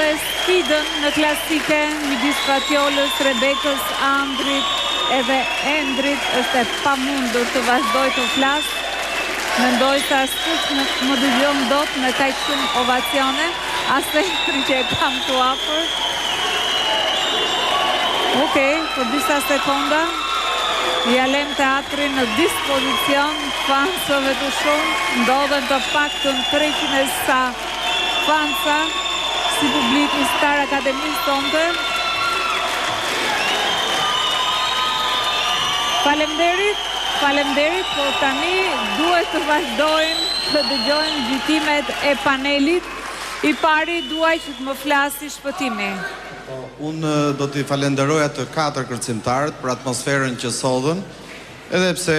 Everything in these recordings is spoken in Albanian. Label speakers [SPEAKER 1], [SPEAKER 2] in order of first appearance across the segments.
[SPEAKER 1] dhe sfidën në klasike midis Fatiolës, Rebekës, Andrit edhe Endrit është e pamundur të vazhdoj të flasë. Mendoj se askush nuk më dëgjon dot me kaq shumë ovacione, as Endri që e kam këtu afër. Okej, për disa sekonda ja lëm teatrin në dispozicion fansëve të shumë, ndodhen të paktën 300 sa fansa si publiku Star Akademisë sonte. Faleminderit, por tani duhet të vazhdojmë të dëgjojmë gjykimet e panelit. I pari duaj që të më flasi Shpëtimi.
[SPEAKER 2] Unë do t'i falenderoj atë 4 kërcimtarët për atmosferën që sodhen, edhe pse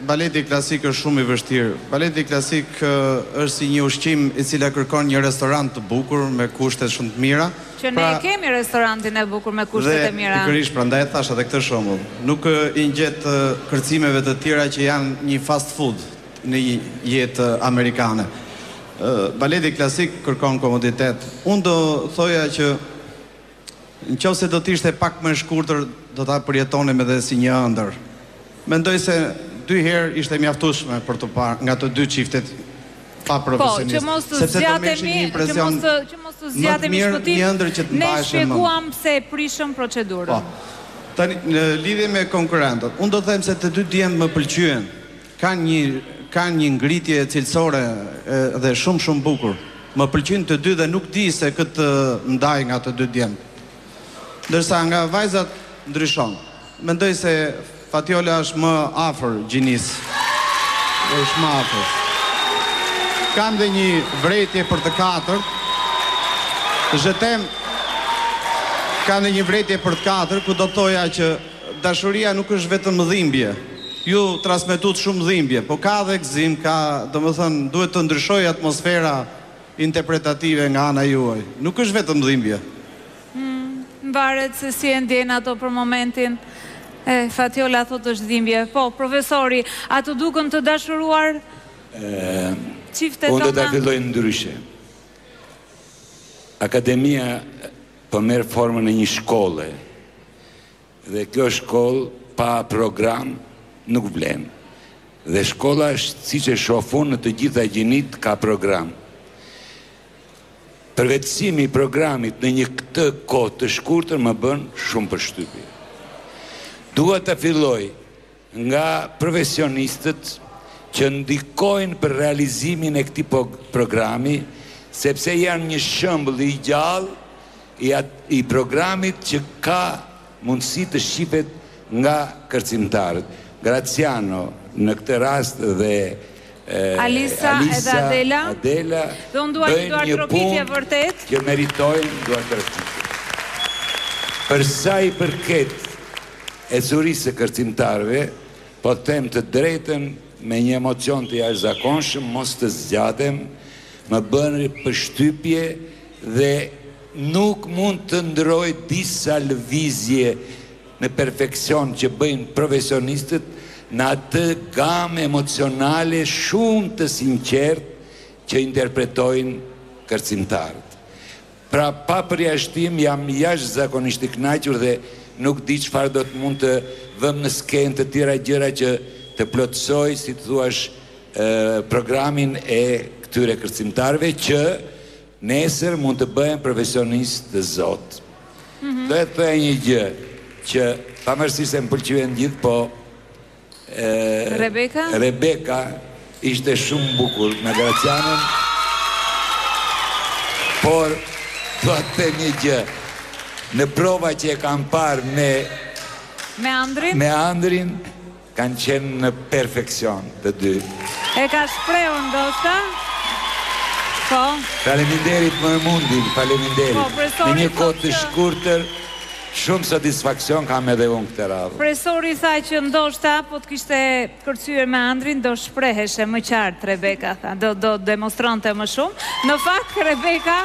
[SPEAKER 2] baleti klasik është shumë i vështirë. Baleti klasik është si një ushqim i cila kërkon një restorant të bukur me kushtet shumë të mira.
[SPEAKER 1] Që ne kemi restorantin e bukur me kushtet e mira.
[SPEAKER 2] Dhe pikërisht prandaj thash edhe këtë shembull. Nuk i ngjet kërcimeve të tjera që janë një fast food në jetë amerikane. Baleti klasik kërkon komoditet. Unë do thoja që nëse do të ishte pak më shkurtër, do ta përjetonim edhe si një ëndër. Mendoj se 2 herë ishte mjaftueshme për të parë nga të 2 çiftet pa profesionistë.
[SPEAKER 1] Po, që mos të zgjatemi Shpëtim, ne shpjeguam pse e prishëm procedurën.
[SPEAKER 2] Po. Tani në lidhje me konkurrentët, unë do të them se të 2 djemt më pëlqyen. Kanë një ngritje cilësore dhe shumë bukur. Më pëlqyen të 2 dhe nuk di se këtë ndaj nga të 2 djemt. Ndërsa nga vajzat ndryshon. Mendoj se Fatiola është më afër Gjinis. Është më afër. Kam dhe një vretje për të 4. Zhetem kam dhe një vretje për të 4, ku do thoja që dashuria nuk është vetëm dhimbje. Ju transmetut shumë dhimbje, po ka dhe gëzim, domethënë duhet të ndryshojë atmosfera interpretative nga ana juaj. Nuk është vetëm dhimbje.
[SPEAKER 1] Varet se si e ndjen ato për momentin. Fatiola thotë është dhimbje. Po, profesori, a të duken të dashuruar çiftet tona?
[SPEAKER 3] Unë do ta filloj ndryshe. Akademia po merr formën e një shkolle. Dhe kjo shkollë pa program nuk vlen. Dhe shkolla është siç e shohun në të gjitha gjinit ka program. Përvetësimi i programit në një këtë kohë të shkurtër më bën shumë përshtypje. Dua të filloj nga profesionistët që ndikojnë për realizimin e këtij programi, sepse janë një shembull i gjallë i programit që ka mundësi të shifet nga kërcimtarët. Graciano në këtë rast dhe
[SPEAKER 1] Alisa edhe Adela dhe unë duaj duartërokitje vërtet
[SPEAKER 3] që meritojnë duartërokitje. Për sa i përket e curisë së kërcimtarëve, po them të drejtën me një emocion të jashtëzakonshëm, mos të zgjatem, më bën përshtypje dhe nuk mund të ndroj disa lëvizje në perfekcion që bëjnë profesionistët në atë gamë emocionale shumë të sinqert që interpretojnë kërcimtarët. Pra pa përjashtim jam jashtëzakonisht i kënaqur dhe nuk di çfarë do të mund të vëm në skenë të tjera gjëra që të plotësoj, si të thuash, programin e këtyre kërcimtarëve që nesër mund të bëhen profesionistë të Zot. Do të thoya një gjë që pavarësisht se më pëlqyen gjithë, po Rebeka ishte shumë bukur me Gracianën, por do të them një gjë, në prova që e kam parë me Andrin kanë qenë në perfekcion të 2.
[SPEAKER 1] E ka shprehur ndoshta? Po.
[SPEAKER 3] Faleminderit më mundin, faleminderit. Në një kohë të shkurtër, shumë satisfakcion kam edhe unë këtë radhë.
[SPEAKER 1] Profesori tha që ndoshta po të kishte kërcyer me Andrin, do shpreheshe më qartë, Rebeka tha, do demonstronte më shumë. Në fakt, Rebeka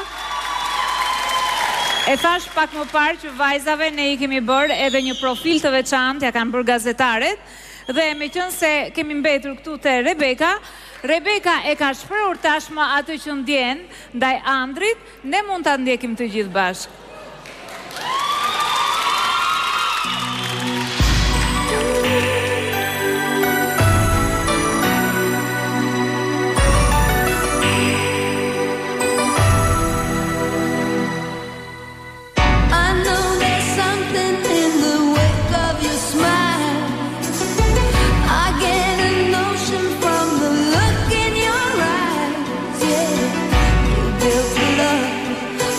[SPEAKER 1] e thash pak më parë që vajzave ne i kemi bërë edhe një profil të veçantë, ja kanë bërë gazetaret, dhe me qënë se kemi mbetur këtu te Rebeka, Rebeka e ka shprehur tashmë atë që ndjen ndaj Andrit, ne mund ta ndjekim të gjithë bashkë.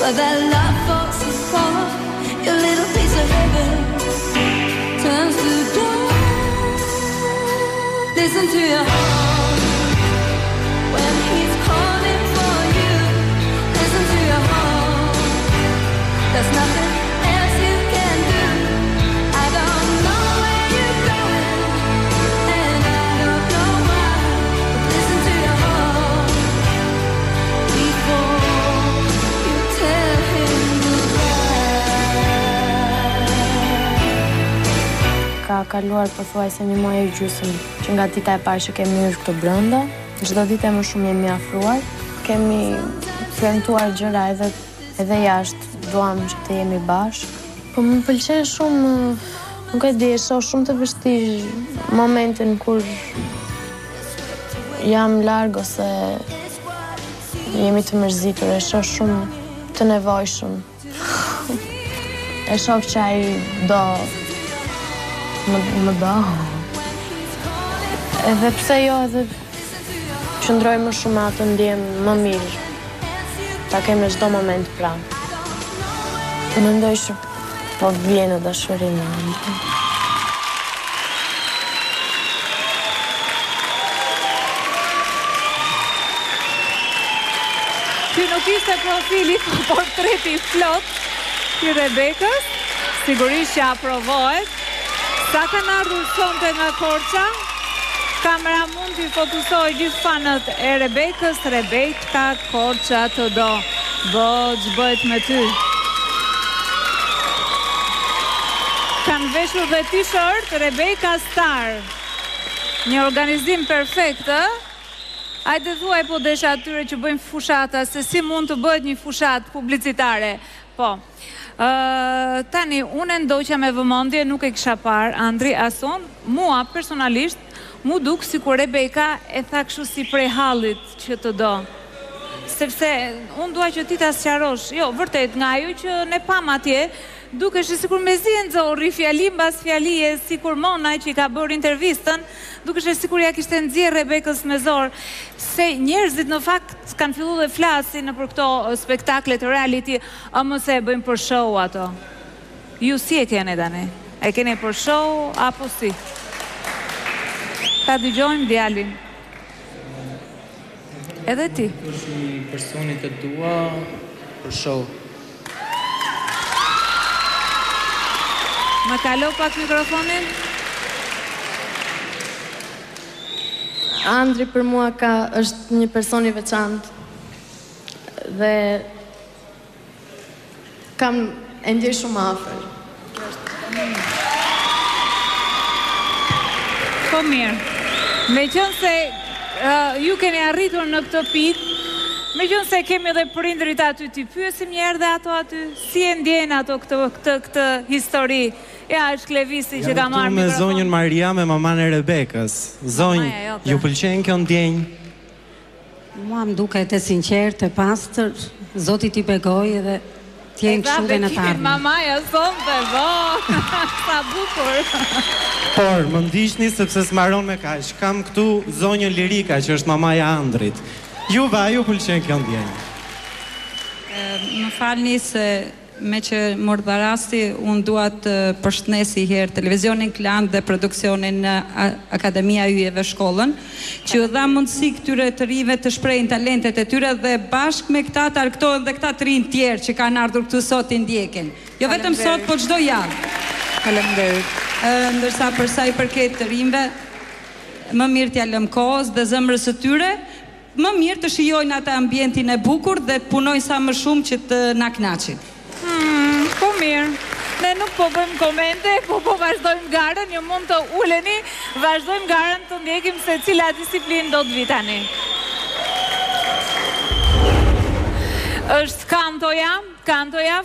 [SPEAKER 4] But that love falls apart. Your little piece of heaven turns to gold. Listen to your heart when he's calling for you. Listen to your heart. There's nothing else you can do. I don't know where you're going, and I don't know why. But listen to your heart before
[SPEAKER 5] ka kaluar pothuajse një muaj e gjysmë që nga dita e parë që kemi hyrë këtu brenda, çdo ditë më shumë jemi afruar, kemi premtuar gjëra edhe jashtë, duam që të jemi bashkë. Po më pëlqen shumë, nuk e di, e shoh shumë të vështirë momentin kur jam larg ose jemi të mërzitur, e shoh shumë të nevojshëm. E shoh që ai do më do. Edhe pse jo, edhe qëndroj më shumë atë ndjem më mirë. Ta kemi çdo moment pranë. Mendoj që po vjen në dashurinë.
[SPEAKER 1] Ky nuk ishte profili, po portreti flot i Rebekës, sigurisht që aprovohet. Sa kanë ardhur sonte nga Korça, kamera mund t'i fokusoj gjithë fanët e Rebekës. Rebeka, Korça të do, Box bëhet me ty. Kanë veshur dhe t-shirt Rebeka Star. Një organizim perfekt, Hajde thuaj po desha atyre që bëjmë fushata, se si mund të bëhet një fushat publicitare. Po. Tani, unë ndoqja me vëmendje, nuk e kisha parë, Andri, ason, mua personalisht, mu duk si kur Rebeka e tha kështu si prej hallit që të do. Sepse, unë dua që ti ta sqarosh, jo, vërtet, nga ajo që ne pam atje, dukesh sikur me zi e nxorri fjali mbas fjalie, sikur Mona që i ka bërë intervistën, dukesh sikur ja kishte nxjerrë Rebekës me zor, se njerëzit në fakt kanë filluar dhe flasin nëpër këto spektaklet reality, a mos e bëjmë për show ato. Ju si e keni tani? E keni për show apo si? Ta dëgjojmë djalin. Edhe ti.
[SPEAKER 6] Është një personi të dua për show.
[SPEAKER 1] Më kalo pak mikrofonin?
[SPEAKER 5] Andri për mua është një person i veçantë dhe e ndjej shumë afër.
[SPEAKER 1] Po mirë. Meqense ju keni arritur në këtë pikë, meqense kemi edhe prindrit aty, ti pyesim një herë dhe ato aty, si e ndjejnë ato këtë histori. Ja, është Klevisi që ka marrë mikrofon.
[SPEAKER 7] Me zonjën Maria, me maman e Rebekës. Zonjë, ju pëlqen kjo ndjenjë?
[SPEAKER 8] Mua më duket e sinqertë, e pastër, Zoti t'i begoj edhe t'jenë kështu dhe në tarmë.
[SPEAKER 1] Mamaja sonte, sa bukur.
[SPEAKER 7] Por, më ndishni sepse s'maron me kaq. Kam këtu zonjën Lirika, që është mamaja Andrit. Ju pëlqen kjo ndjenjë?
[SPEAKER 9] Më falni se me që mordha rasti, unë dua të përshëndesi herë televizionin Klan dhe produksionin në Akademia Yjeve Shkollën, që u dha mundësi këtyre të rive të shprehin talentet e tyre dhe bashkë me këta të argëtohen dhe këta të rinë tjerë që kanë ardhur këtu sot i ndjekin. Jo vetëm sot, po çdo javë. Faleminderit. Ndërsa për sa i përket të rinjve, më mirë t'ja lëm kohës dhe zemrës së tyre, më mirë të shijojnë atë ambientin e bukur dhe të punojnë sa më shumë që të na kënaqin.
[SPEAKER 1] Po mirë. Ne nuk po bëjmë komente, po vazhdojmë garën, ju mund të uleni, vazhdojmë garën të ndjekim se cila disiplinë do të vi tani. Është kantoja